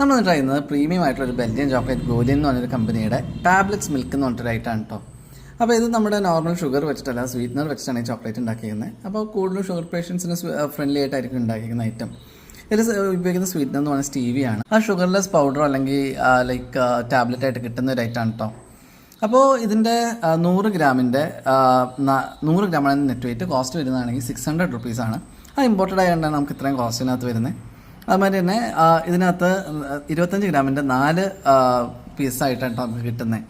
നമ്മൾ ട്രൈ ചെയ്യുന്നത് പ്രീമിയം ആയിട്ടുള്ള ബെൽജിയൻ ചോക്ലേറ്റ് ഗോലിയൻ എന്ന് പറഞ്ഞൊരു കമ്പനിയുടെ ടാബ്ലറ്റ്സ് മിൽക്ക് എന്ന് പറഞ്ഞൊരു ഐറ്റമാണ് കേട്ടോ. അപ്പോൾ ഇത് നമ്മുടെ നോർമൽ ഷുഗർ വെച്ചിട്ടല്ല, സ്വീറ്റ്നർ വെച്ചിട്ടാണ് ഈ ചോക്ലേറ്റ് ഉണ്ടാക്കിയിരിക്കുന്നത്. അപ്പോൾ കൂടുതലും ഷുഗർ പേഷ്യൻസിന് ഫ്രണ്ട്ലി ആയിട്ടായിരിക്കും ഉണ്ടാക്കിയിരിക്കുന്ന ഐറ്റം. ഇതിൽ ഉപയോഗിക്കുന്ന സ്വീറ്റ്നർ എന്ന് പറഞ്ഞാൽ സ്റ്റീവിയാണ്. ആ ഷുഗർലെസ് പൗഡറോ അല്ലെങ്കിൽ ലൈക്ക് ടാബ്ലറ്റ് ആയിട്ട് കിട്ടുന്ന ഒരു ഐറ്റമാണ് കേട്ടോ. അപ്പോൾ ഇതിൻ്റെ 100 ഗ്രാമിൻ്റെ 100 ഗ്രാമാണ് നെറ്റ് വെയിറ്റ്. കോസ്റ്റ് വരുന്നതാണെങ്കിൽ 600 റുപ്പീസാണ്. അത് ഇമ്പോർട്ടഡ് ആയതുകൊണ്ടാണ് നമുക്ക് ഇത്രയും കോസ്റ്റിനകത്ത് വരുന്നത്. അതുമാതിരി തന്നെ ഇതിനകത്ത് 25 ഗ്രാമിൻ്റെ 4 പീസായിട്ടാണ് നമുക്ക് കിട്ടുന്നത്.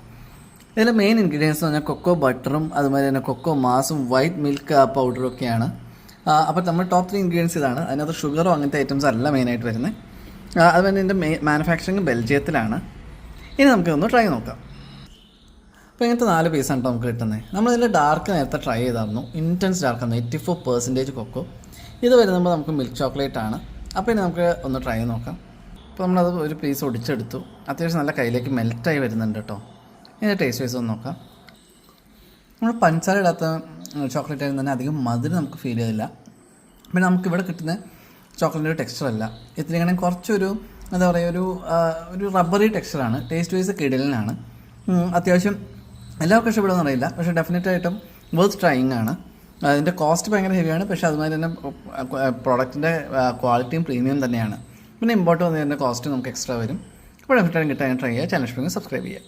ഇതിൽ മെയിൻ ഇൻഗ്രീഡിയൻസ് എന്ന് പറഞ്ഞാൽ കൊക്കോ ബട്ടറും അതുമാതിരി തന്നെ കൊക്കോ മാസും വൈറ്റ് മിൽക്ക് പൗഡറും ഒക്കെയാണ്. അപ്പോൾ നമ്മൾ ടോപ്പ് 3 ഇൻഗ്രീഡിയൻസ് ഇതാണ്. അതിനകത്ത് ഷുഗറോ അങ്ങനത്തെ ഐറ്റംസ് അല്ല മെയിനായിട്ട് വരുന്നത്. അതുപോലെ ഇതിൻ്റെ മാനുഫാക്ചറിങ് ബെൽജിയത്തിലാണ്. ഇനി നമുക്കൊന്ന് ട്രൈ നോക്കാം. അപ്പോൾ ഇങ്ങനത്തെ 4 പീസാണ് നമുക്ക് കിട്ടുന്നത്. നമ്മളിതിൽ ഡാർക്ക് നേരത്തെ ട്രൈ ചെയ്തായിരുന്നു. ഇൻറ്റൻസ് ഡാർക്കാണ്, 84% കൊക്കോ. ഇത് വരുമ്പോൾ നമുക്ക് മിൽക്ക് ചോക്ലേറ്റ് ആണ്. അപ്പോൾ ഇനി നമുക്ക് ഒന്ന് ട്രൈ ചെയ്ത് നോക്കാം. അപ്പോൾ നമ്മളത് ഒരു പീസ് ഒടിച്ചെടുത്തു. അത്യാവശ്യം നല്ല കയ്യിലേക്ക് മെൽറ്റായി വരുന്നുണ്ട് കേട്ടോ. ഇതിൻ്റെ ടേസ്റ്റ് വൈസ് ഒന്ന് നോക്കാം. നമ്മൾ പഞ്ചസാര ഇടാത്ത ചോക്ലേറ്റ് ആയിരുന്നു തന്നെ അധികം മധുരം നമുക്ക് ഫീൽ ചെയ്തില്ല. പിന്നെ നമുക്കിവിടെ കിട്ടുന്ന ചോക്ലേറ്റിൻ്റെ ഒരു ടെക്സ്ചറല്ല. ഇത്രയാണെങ്കിൽ കുറച്ചൊരു എന്താ പറയുക, ഒരു റബ്ബറി ടെക്സ്ചറാണ്. ടേസ്റ്റ് വൈസ് കിടലിനാണ്. അത്യാവശ്യം എല്ലാവർക്കും ഇഷ്ടപ്പെടുമെന്ന് അറിയില്ല, പക്ഷേ ഡെഫിനറ്റായിട്ടും വർത്ത് ട്രൈയിങ് ആണ്. അതിൻ്റെ കോസ്റ്റ് ഭയങ്കര ഹെവിയാണ്, പക്ഷേ അതുമാതിരി തന്നെ പ്രോഡക്റ്റിൻ്റെ ക്വാളിറ്റിയും പ്രീമിയം തന്നെയാണ്. പിന്നെ ഇമ്പോർട്ട് വന്നതിൻ്റെ കോസ്റ്റ് നമുക്ക് എക്സ്ട്രാ വരും. അപ്പോൾ ഡെഫിനറ്റായിട്ടും കിട്ടാൻ ട്രൈ ചെയ്യുക. ചാനൽ ഇഷ്ടമെങ്കിൽ സബ്സ്ക്രൈബ് ചെയ്യുക.